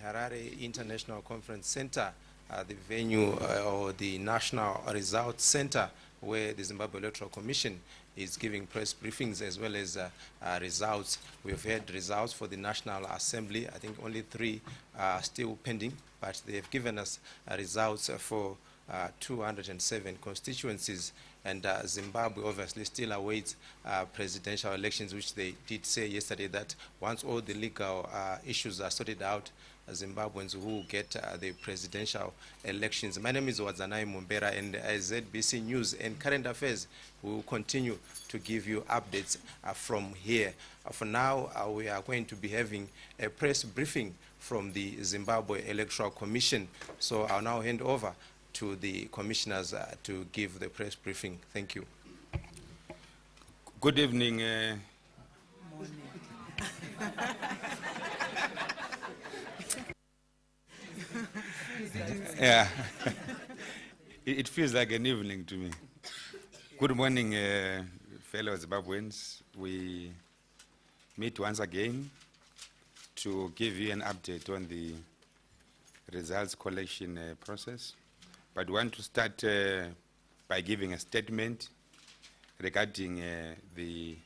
Harare International Conference Center, the venue or the National Results Center, where the Zimbabwe Electoral Commission is giving press briefings as well as results. We've had results for the National Assembly. I think only 3 are still pending, but they have given us results for 207 constituencies, and Zimbabwe obviously still awaits presidential elections, which they did say yesterday that once all the legal issues are sorted out, Zimbabweans will get the presidential elections. My name is Wadzanai Mumbera, and as ZBC News and Current Affairs, we will continue to give you updates from here. For now, we are going to be having a press briefing from the Zimbabwe Electoral Commission. So I'll now hand over to the commissioners to give the press briefing. Thank you. Good evening. Morning. Yeah, it feels like an evening to me. Good morning, fellow Zimbabweans. We meet once again to give you an update on the results collection process. But we want to start by giving a statement regarding the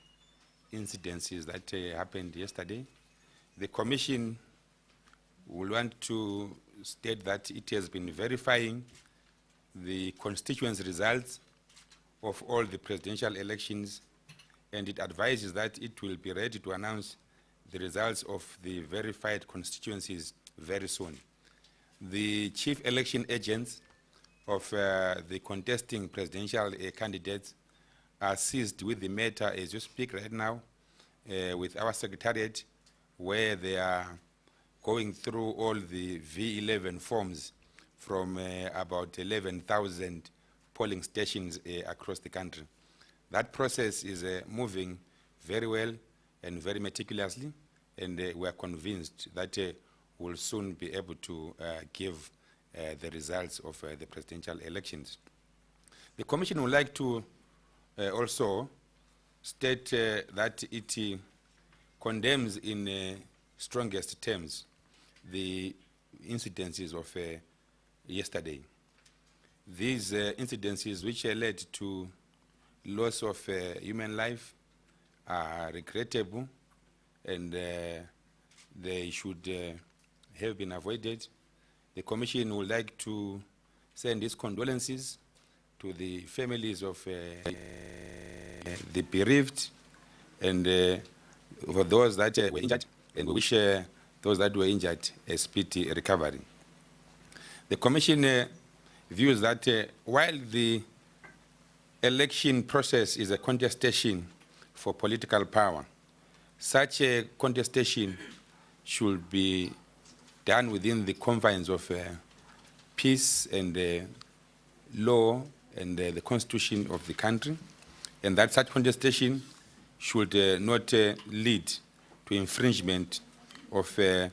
incidences that happened yesterday. The Commission will want to state that it has been verifying the constituency results of all the presidential elections, and it advises that it will be ready to announce the results of the verified constituencies very soon. The chief election agents of the contesting presidential candidates are seized with the matter as you speak right now with our secretariat, where they are going through all the V11 forms from about 11,000 polling stations across the country. That process is moving very well and very meticulously, and we are convinced that we'll soon be able to give the results of the presidential elections. The Commission would like to also state that it condemns in strongest terms the incidences of yesterday. These incidences, which led to loss of human life, are regrettable, and they should have been avoided. The Commission would like to send its condolences to the families of the bereaved, and for those that were injured, and we wish those that were injured a speedy recovery. The Commission views that while the election process is a contestation for political power, such a contestation should be done within the confines of peace and law and the constitution of the country, and that such contestation should not lead to infringement of the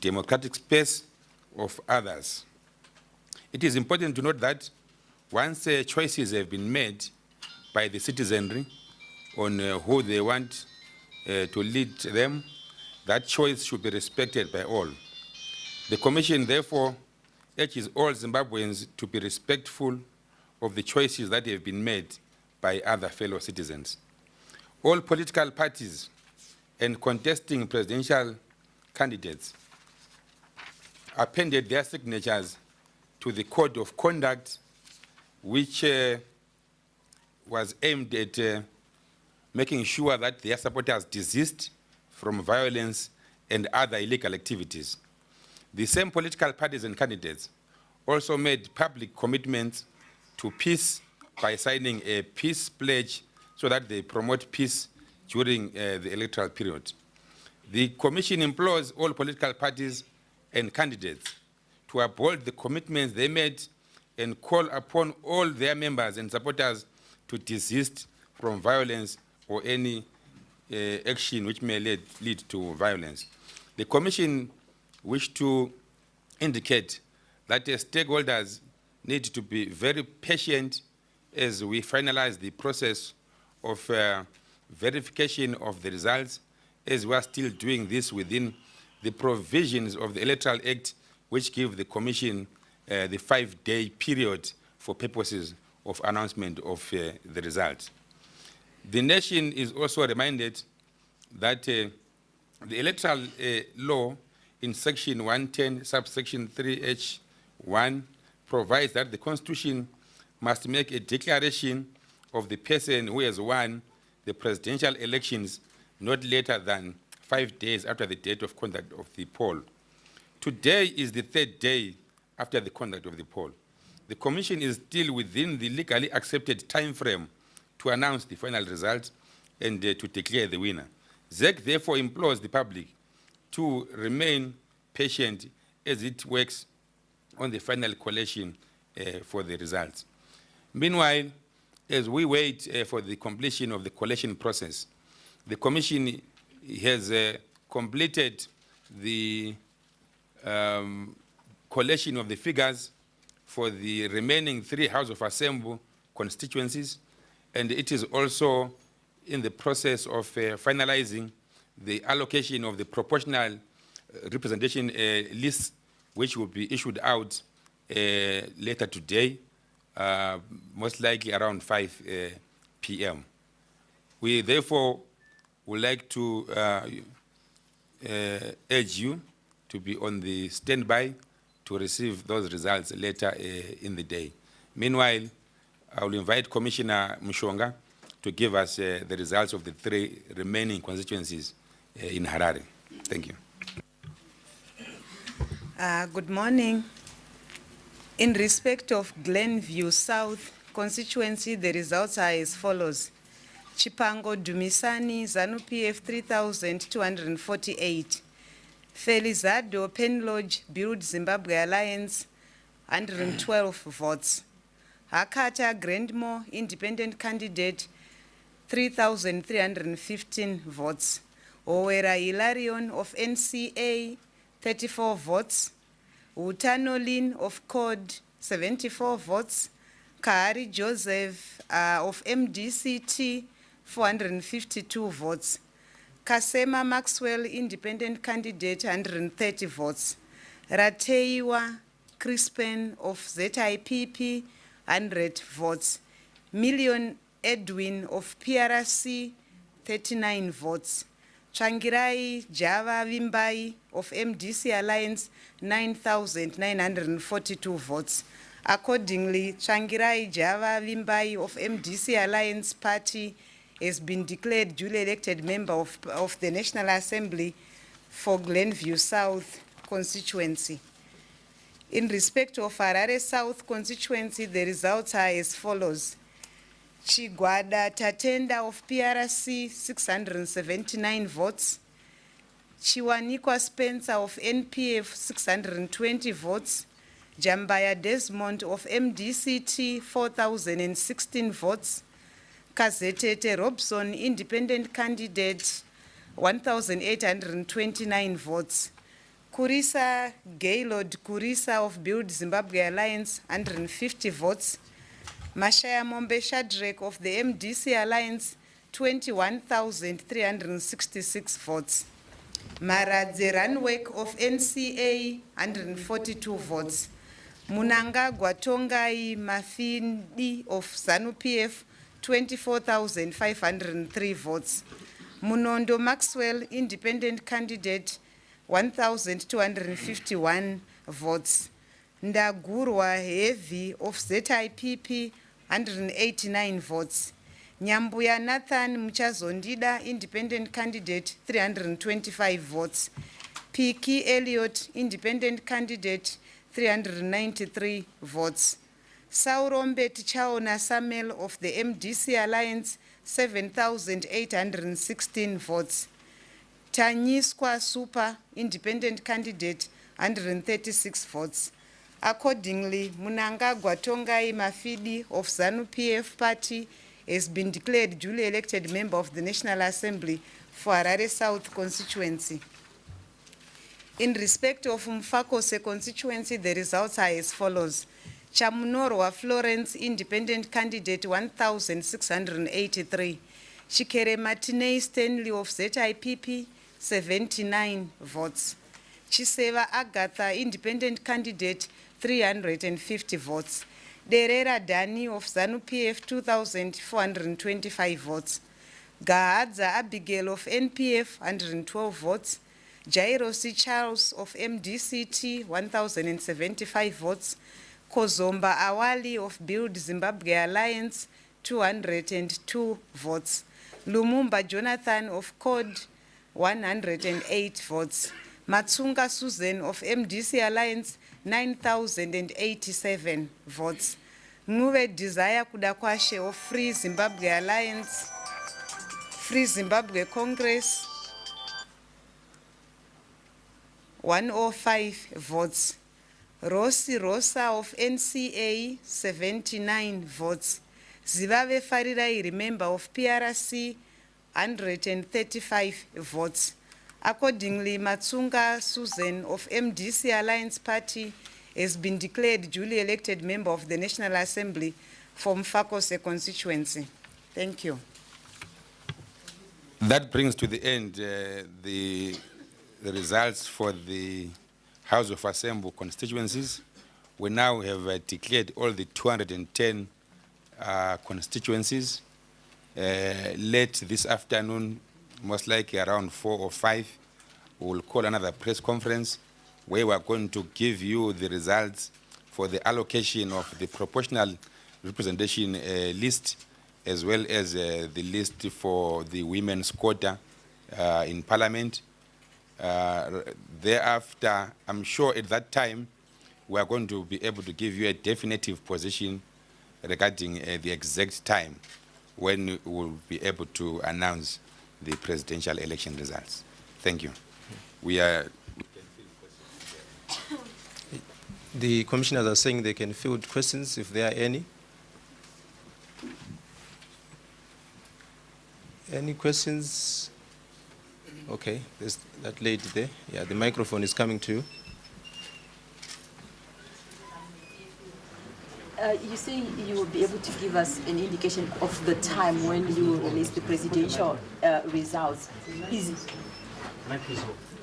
democratic space of others. It is important to note that once choices have been made by the citizenry on who they want to lead them, that choice should be respected by all. The Commission, therefore, urges all Zimbabweans to be respectful of the choices that have been made by other fellow citizens. All political parties and contesting presidential candidates appended their signatures to the Code of Conduct, which was aimed at making sure that their supporters desist from violence and other illegal activities. The same political parties and candidates also made public commitments to peace by signing a peace pledge so that they promote peace during the electoral period. The Commission implores all political parties and candidates to uphold the commitments they made and call upon all their members and supporters to desist from violence or any action which may lead to violence. The Commission wishes to indicate that stakeholders need to be very patient as we finalize the process of verification of the results, as we are still doing this within the provisions of the Electoral Act which give the Commission the 5-day period for purposes of announcement of the results. The nation is also reminded that the electoral law in section 110, subsection 3H1 provides that the Constitution must make a declaration of the person who has won the presidential elections not later than 5 days after the date of conduct of the poll. Today is the 3rd day after the conduct of the poll. The Commission is still within the legally accepted time frame to announce the final results and to declare the winner. ZEC therefore implores the public to remain patient as it works on the final collation for the results. Meanwhile, as we wait for the completion of the collation process, the Commission has completed the collation of the figures for the remaining 3 House of Assembly constituencies, and it is also in the process of finalizing the allocation of the proportional representation list, which will be issued out later today, most likely around 5 p.m. We therefore would like to urge you to be on the standby to receive those results later in the day. Meanwhile, I will invite Commissioner Mushonga to give us the results of the 3 remaining constituencies in Harare. Thank you. Good morning. In respect of Glenview South constituency, the results are as follows. Chipango Dumisani, ZANU-PF 3,248. Felizardo Penlodge, Build Zimbabwe Alliance, 112 votes. Hakata Grandmore, independent candidate, 3,315 votes. Owera Hilarion of NCA, 34 votes. Utanolin of COD, 74 votes. Kahari Joseph of MDCT, 452 votes. Kasema Maxwell, independent candidate, 130 votes. Rateiwa Crispin of ZIPP, 100 votes. Million Edwin of PRC, 39 votes. Changirai Java Vimbai of MDC Alliance, 9,942 votes. Accordingly, Changirai Java Vimbai of MDC Alliance Party has been declared duly elected member of the National Assembly for Glenview South constituency. In respect of Harare South constituency, the results are as follows. Chigwada Tatenda of PRC, 679 votes. Chiwanikwa Spencer of NPF, 620 votes. Jambaya Desmond of MDCT, 4,016 votes. Kazetete Robson, independent candidate, 1,829 votes. Kurisa Gaylord Kurisa of Build Zimbabwe Alliance, 150 votes. Mashaya Mombe Shadrack of the MDC Alliance, 21,366 votes. Maradze Ranwek of NCA, 142 votes. Munanga Gwatongai Mafindi of ZANU-PF, 24,503 votes. Munondo Maxwell, independent candidate, 1,251 votes. Ndagurwa Heavy of ZIPP, 189 votes. Nyambuya Nathan Mchazondida, independent candidate, 325 votes. P.K. Elliott, independent candidate, 393 votes. Saurombe Tichaona Samuel of the MDC Alliance, 7,816 votes. Tanyiswa Super, independent candidate, 136 votes. Accordingly, Munanga Gwatongai Mafidi of ZANU-PF party has been declared duly elected member of the National Assembly for Harare South constituency. In respect of Mfakose constituency, the results are as follows. Chamunorwa Florence, independent candidate, 1,683. Chikere Martinez Stanley of ZIPP, 79 votes. Chiseva Agatha, independent candidate, 350 votes. Derera Dani of ZANU-PF, 2,425 votes. Gahadza Abigail of NPF, 112 votes. Jairosi Charles of MDCT, 1,075 votes. Kozomba Awali of Build Zimbabwe Alliance, 202 votes. Lumumba Jonathan of CODE, 108 votes. Matsunga Susan of MDC Alliance, 9,087 votes. Nguve Desire Kudakwashe of Free Zimbabwe Alliance, Free Zimbabwe Congress, 105 votes. Rossi Rosa of NCA, 79 votes. Zivave Farirai, member of PRC, 135 votes. Accordingly, Matsunga Susan of MDC Alliance Party has been declared duly elected member of the National Assembly from Mfakose constituency. Thank you. That brings to the end the results for the House of Assembly constituencies. We now have declared all the 210 constituencies. Late this afternoon, most likely around 4 or 5, we will call another press conference where we are going to give you the results for the allocation of the proportional representation list, as well as the list for the women's quota in Parliament. Thereafter, I'm sure at that time, we are going to be able to give you a definitive position regarding the exact time when we will be able to announce the presidential election results. Thank you. The commissioners are saying they can field questions if there are any. Any questions? Okay, there's that lady there. Yeah, the microphone is coming to you. You say you will be able to give us an indication of the time when you will release the presidential results. Is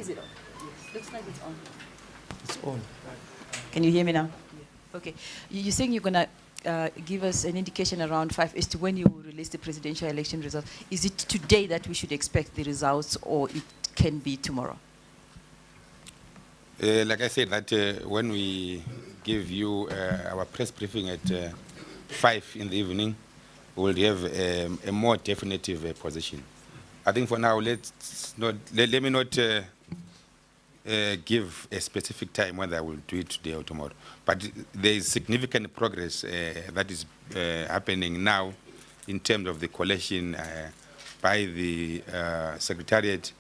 it on? Looks like it's on. It's on. Can you hear me now? Okay. You're saying you're going to give us an indication around 5 as to when you will release the presidential election results. Is it today that we should expect the results, or it can be tomorrow? Like I said, that when we give you our press briefing at 5 in the evening, we will have a more definitive position. I think for now, let me not give a specific time whether I will do it today or tomorrow. But there is significant progress that is happening now in terms of the collation by the Secretariat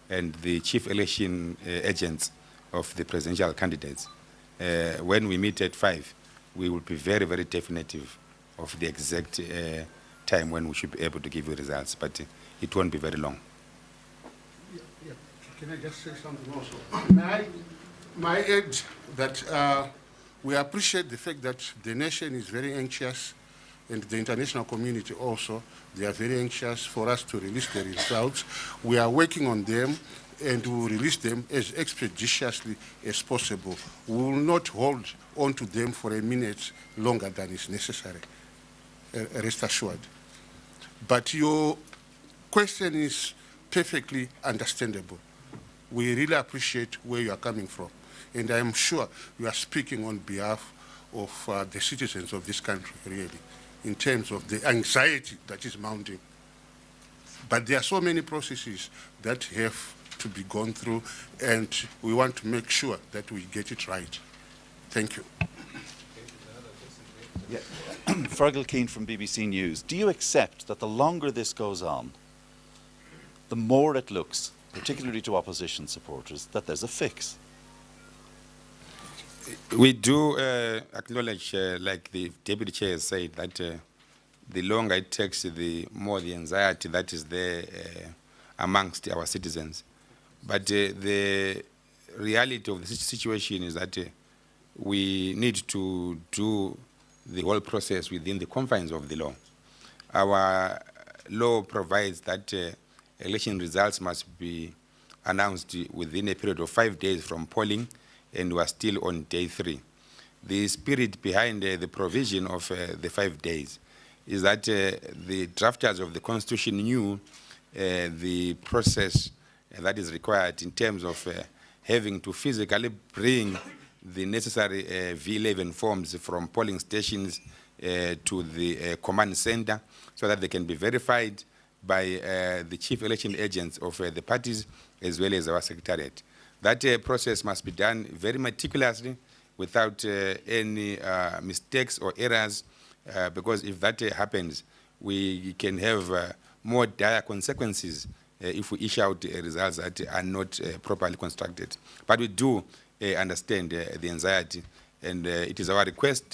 and the chief election agents of the presidential candidates. When we meet at 5, we will be very, very definitive of the exact time when we should be able to give you results, but it won't be very long. Yeah. Can I just say something also? May I add that we appreciate the fact that the nation is very anxious, and the international community also, they are very anxious for us to release the results. We are working on them, and we will release them as expeditiously as possible. We will not hold on to them for a minute longer than is necessary, rest assured. But your question is perfectly understandable. We really appreciate where you are coming from, and I am sure you are speaking on behalf of the citizens of this country, really, in terms of the anxiety that is mounting. But there are so many processes that have to be gone through, and we want to make sure that we get it right. Thank you. Yeah. Fergal Keane from BBC News. Do you accept that the longer this goes on, the more it looks, particularly to opposition supporters, that there's a fix? We do acknowledge, like the Deputy Chair has said, that the longer it takes, the more the anxiety that is there amongst our citizens. But the reality of the situation is that we need to do the whole process within the confines of the law. Our law provides that election results must be announced within a period of 5 days from polling, and we are still on day 3. The spirit behind the provision of the 5 days is that the drafters of the Constitution knew the process that is required in terms of having to physically bring the necessary V11 forms from polling stations to the command center so that they can be verified by the chief election agents of the parties as well as our secretariat. That process must be done very meticulously without any mistakes or errors, because if that happens, we can have more dire consequences if we issue out results that are not properly constructed. But we do understand the anxiety, and it is our request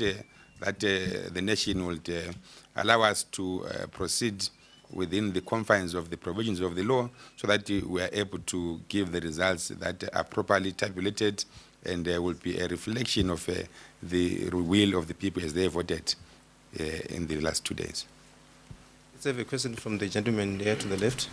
that the nation will allow us to proceed within the confines of the provisions of the law so that we are able to give the results that are properly tabulated and will be a reflection of the will of the people as they voted in the last 2 days. Let's have a question from the gentleman here to the left.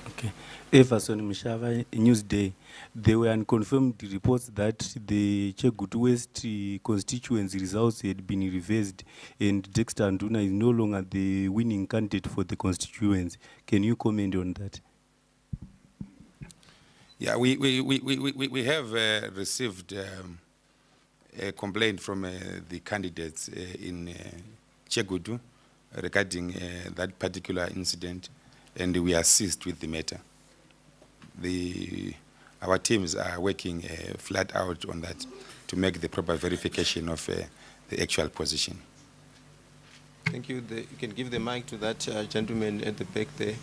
Okay. Everson Mshava, Newsday. There were unconfirmed reports that the Chegutu West constituency results had been reversed and Dexter Nduna is no longer the winning candidate for the constituency. Can you comment on that? Yeah, we have received a complaint from the candidates in Chegutu regarding that particular incident, and we assist with the matter. Our teams are working flat out on that to make the proper verification of the actual position. Thank you. You can give the mic to that gentleman at the back there.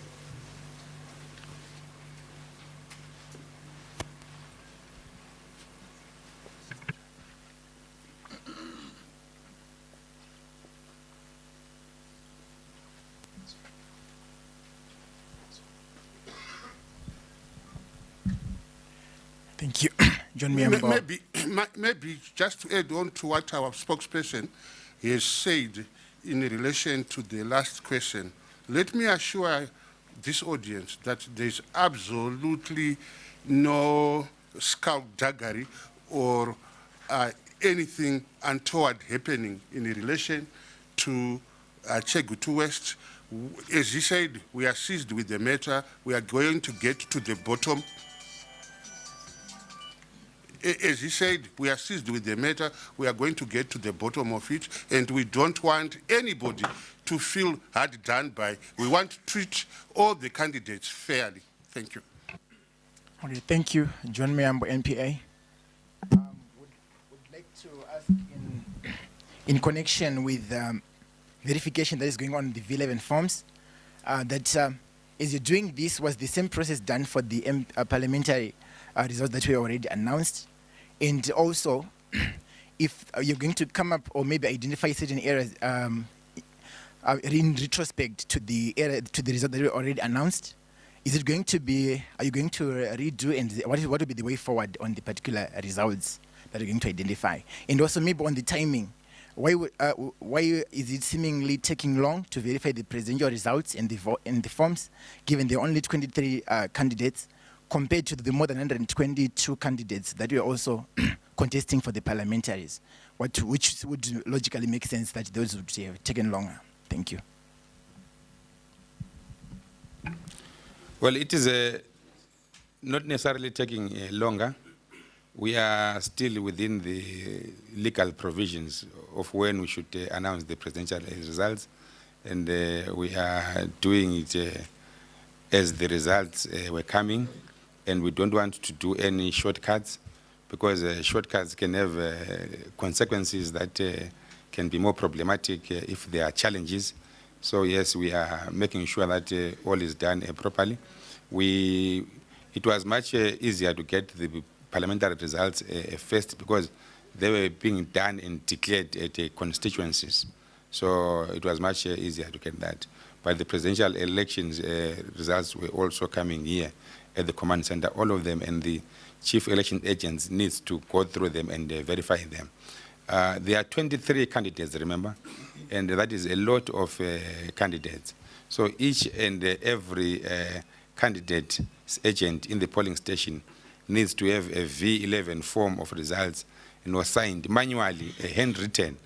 Thank you. John Miambo. Maybe just to add on to what our spokesperson has said in relation to the last question, let me assure this audience that there's absolutely no skullduggery or anything untoward happening in relation to Chegutu West. As he said, we are seized with the matter. We are going to get to the bottom. As he said, we are seized with the matter. We are going to get to the bottom of it, and we don't want anybody to feel hard done by. We want to treat all the candidates fairly. Thank you. Okay, thank you, John Miambo, NPA. Would like to ask in connection with verification that is going on in the V11 forms, that as you're doing this, was the same process done for the parliamentary results that we already announced? And also, if you're going to come up or maybe identify certain areas in retrospect to the result that we already announced, is it going to be, are you going to redo, and what will be the way forward on the particular results that you're going to identify? And also maybe on the timing, why is it seemingly taking long to verify the presidential results in the forms, given there are only 23 candidates, compared to the more than 122 candidates that we are also contesting for the parliamentaries, which would logically make sense that those would have taken longer? Thank you. Well, it is not necessarily taking longer. We are still within the legal provisions of when we should announce the presidential results, and we are doing it as the results were coming. And we don't want to do any shortcuts, because shortcuts can have consequences that can be more problematic if there are challenges. So yes, we are making sure that all is done properly. It was much easier to get the parliamentary results first, because they were being done and declared at constituencies. So it was much easier to get that. But the presidential elections results were also coming here at the command center, all of them, and the chief election agents needs to go through them and verify them. There are 23 candidates, remember, and that is a lot of candidates. So each and every candidate's agent in the polling station needs to have a V11 form of results and was signed manually, handwritten,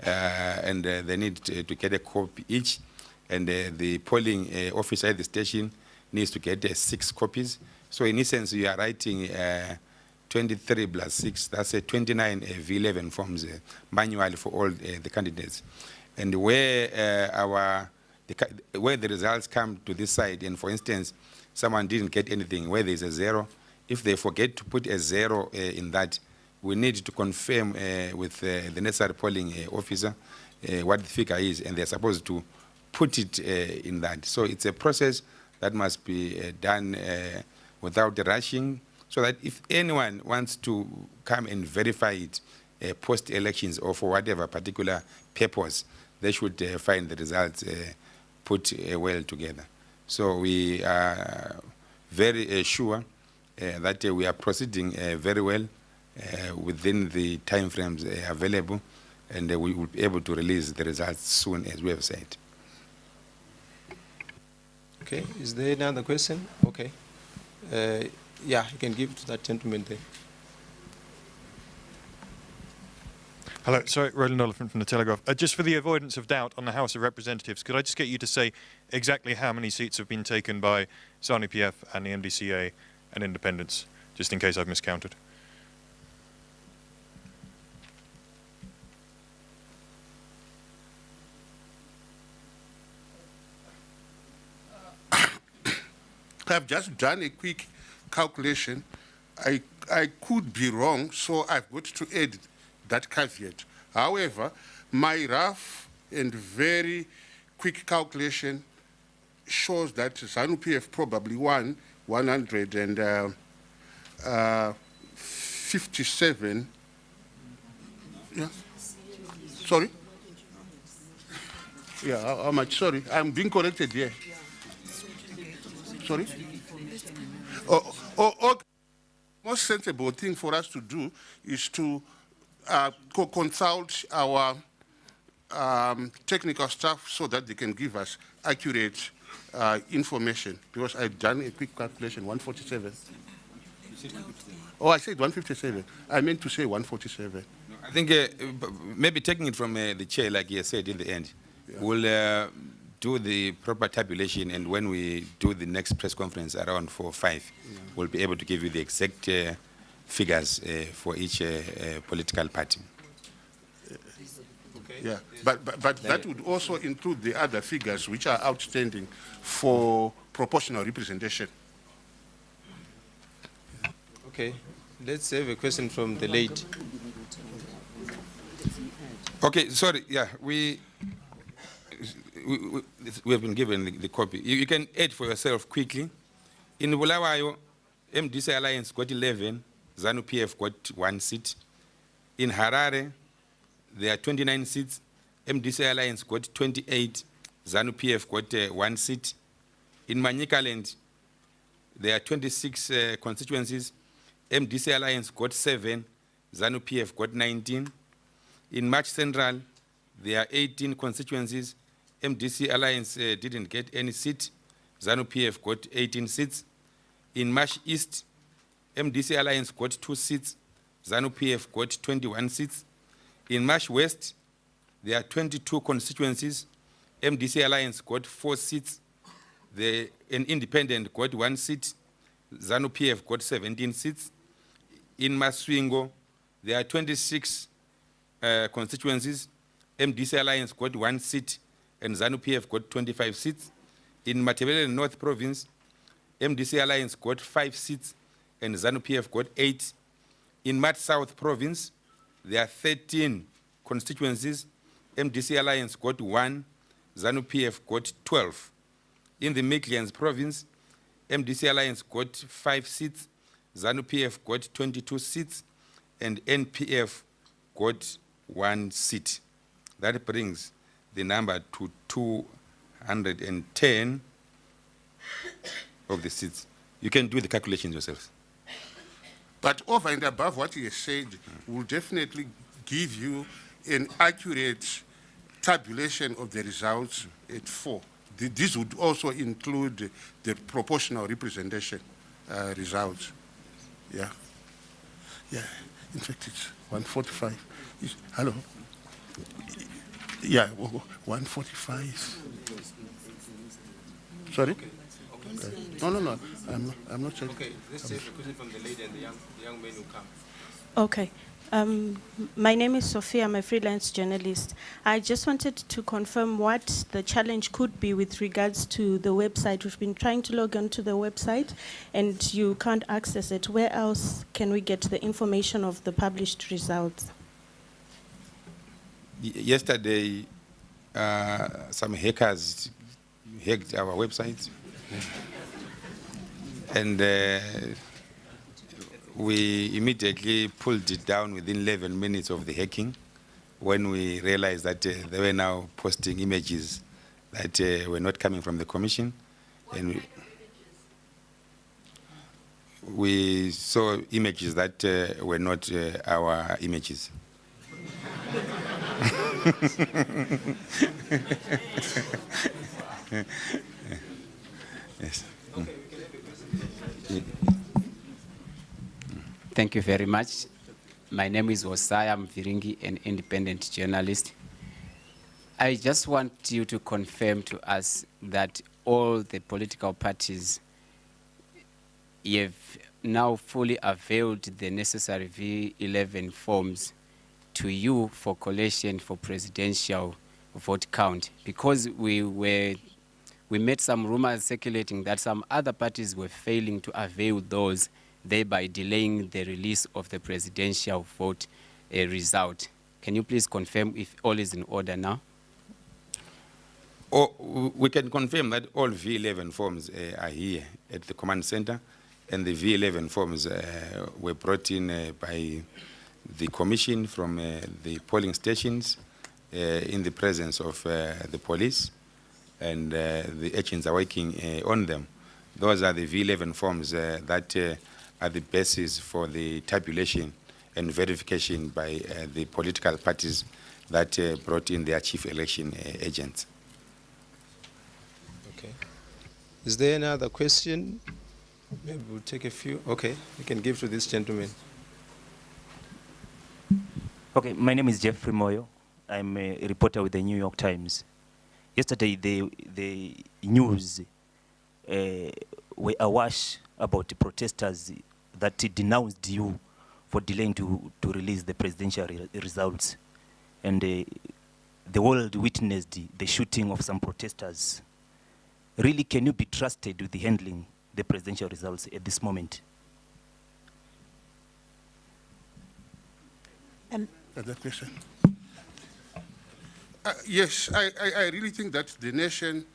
and they need to get a copy each, and the polling officer at the station needs to get 6 copies. So in essence, you are writing 23 plus 6, that's 29 V11 forms manually for all the candidates. And where where the results come to this side, and for instance, someone didn't get anything, where there's a 0, if they forget to put a 0 in that, we need to confirm with the necessary polling officer what the figure is, and they're supposed to put it in that. So it's a process that must be done without rushing, so that if anyone wants to come and verify it post-elections or for whatever particular purpose, they should find the results put well together. So we are very sure that we are proceeding very well within the time frames available, and we will be able to release the results soon, as we have said. Okay, is there another question? Okay. Yeah, you can give to that gentleman there. Hello, sorry, Roland Oliphant from The Telegraph. Just for the avoidance of doubt on the House of Representatives, could I just get you to say exactly how many seats have been taken by ZANU-PF and the MDCA and independents, just in case I've miscounted? I've just done a quick calculation. I could be wrong, so I've got to add that caveat. However, my rough and very quick calculation shows that ZANU-PF probably won 157. Yeah. Sorry? Yeah, how much? Sorry, I'm being corrected here. Sorry? Okay. Most sensible thing for us to do is to consult our technical staff so that they can give us accurate information, because I've done a quick calculation, 147. Oh, I said 157. I meant to say 147. I think maybe taking it from the chair, like he said in the end, we'll do the proper tabulation, and when we do the next press conference around 4 or 5, we'll be able to give you the exact figures for each political party. Yeah, but that would also include the other figures which are outstanding for proportional representation. Okay, let's have a question from the lady. Okay, sorry, yeah, we have been given the copy. You can add for yourself quickly. In Bulawayo, MDC Alliance got 11, ZANU-PF got 1 seat. In Harare, there are 29 seats. MDC Alliance got 28, ZANU-PF got 1 seat. In Manicaland, there are 26 constituencies. MDC Alliance got 7, ZANU-PF got 19. In March Central, there are 18 constituencies. MDC Alliance didn't get any seat. ZANU-PF got 18 seats. In March East, MDC Alliance got 2 seats. ZANU-PF got 21 seats. In March West, there are 22 constituencies. MDC Alliance got 4 seats. An independent got 1 seat. ZANU-PF got 17 seats. In Maswingo, there are 26 constituencies. MDC Alliance got 1 seat, and ZANU-PF got 25 seats. In Matabele North Province, MDC Alliance got 5 seats, and ZANU-PF got 8. In Mat South Province, there are 13 constituencies. MDC Alliance got 1, ZANU-PF got 12. In the Midlands Province, MDC Alliance got 5 seats, ZANU-PF got 22 seats, and NPF got 1 seat. That brings the number to 210 of the seats. You can do the calculations yourselves. But over and above what he has said, will definitely give you an accurate tabulation of the results at 4. this would also include the proportional representation results. Yeah. Yeah. In fact, it's 145. Hello. Yeah, 145. Sorry? Okay. No. I'm not saying. Okay, let's take a question from the lady and the young man who come. Okay. My name is Sophia. I'm a freelance journalist. I just wanted to confirm what the challenge could be with regards to the website. We've been trying to log on to the website and you can't access it. Where else can we get the information of the published results? Yesterday, some hackers hacked our website. And we immediately pulled it down within 11 minutes of the hacking when we realized that they were now posting images that were not coming from the commission. And we saw images that were not our images. Yes. Thank you very much. My name is Osaya Mviringi, an independent journalist. I just want you to confirm to us that all the political parties have now fully availed the necessary V11 forms to you for collation for presidential vote count, because we made some rumors circulating that some other parties were failing to avail those, thereby delaying the release of the presidential vote result. Can you please confirm if all is in order now? Oh, we can confirm that all V11 forms are here at the command center, and the V11 forms were brought in by the commission from the polling stations in the presence of the police, and the agents are working on them. Those are the V11 forms that are the basis for the tabulation and verification by the political parties that brought in their chief election agents. Okay. Is there any other question? Maybe we'll take a few. Okay, you can give to this gentleman. Okay, my name is Jeffrey Moyo. I'm a reporter with the New York Times. Yesterday, the news were awash about the protesters that denounced you for delaying to release the presidential results. And the world witnessed the shooting of some protesters. Really, can you be trusted with the handling the presidential results at this moment? That question. Yes, I really think that the nation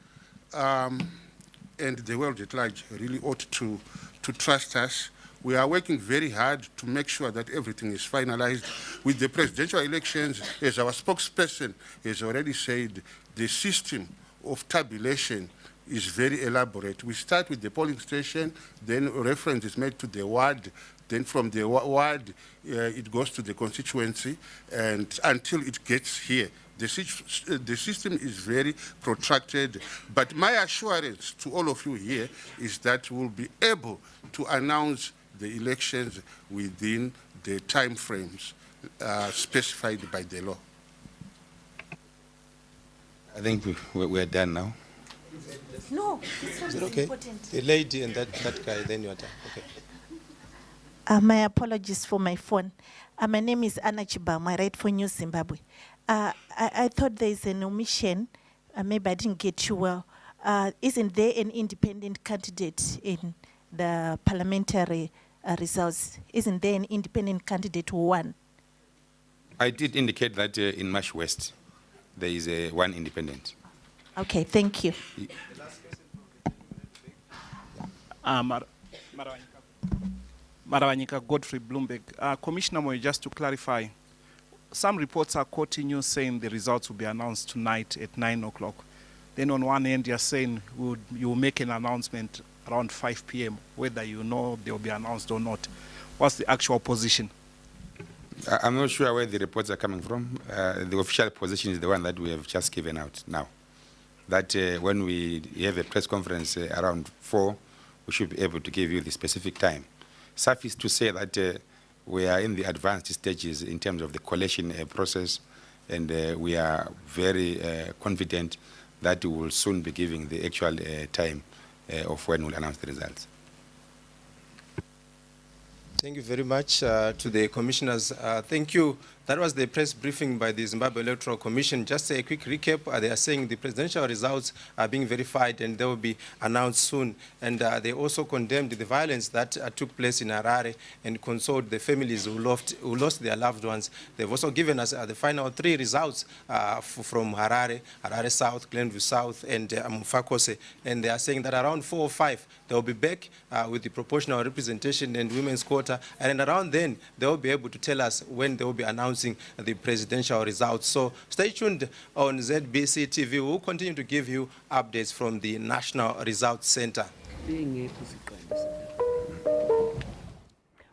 and the world at large really ought to trust us. We are working very hard to make sure that everything is finalized. With the presidential elections, as our spokesperson has already said, the system of tabulation is very elaborate. We start with the polling station, then reference is made to the ward, then from the ward, it goes to the constituency, and until it gets here. The system is very protracted, but my assurance to all of you here is that we'll be able to announce the elections within the time frames specified by the law. I think we're done now. No, is it okay? Important. The lady and that guy, then your turn. Okay. My apologies for my phone. My name is Anna Chibam. I write for News Zimbabwe. I thought there is an omission. Maybe I didn't get you well. Isn't there an independent candidate in the parliamentary results? Isn't there an independent candidate who won? I did indicate that in Marsh West, there is one independent. Okay, thank you. Marawanyika Godfrey Bloomberg. Commissioner Moyo, just to clarify, some reports are quoting you saying the results will be announced tonight at 9 o'clock. Then on one end, you're saying you will make an announcement around 5 p.m., whether you know they will be announced or not. What's the actual position? I'm not sure where the reports are coming from. The official position is the one that we have just given out now. that when we have a press conference around 4, we should be able to give you the specific time. Suffice to say that we are in the advanced stages in terms of the collation process, and we are very confident that we will soon be giving the actual time of when we'll announce the results. Thank you very much to the commissioners. Thank you. That was the press briefing by the Zimbabwe Electoral Commission. Just a quick recap. They are saying the presidential results are being verified and they will be announced soon. And they also condemned the violence that took place in Harare and consoled the families who lost their loved ones. They've also given us the final 3 results from Harare, Harare South, Glenview South, and Mufakose. And they are saying that around 4 or 5, they'll be back with the proportional representation and women's quota. And around then, they'll be able to tell us when they will be announcing the presidential results. So stay tuned on ZBC TV. We will continue to give you updates from the National Results Center.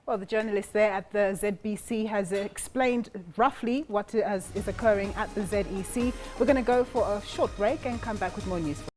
Well, the journalist there at the ZBC has explained roughly what is occurring at the ZEC. We're going to go for a short break and come back with more news.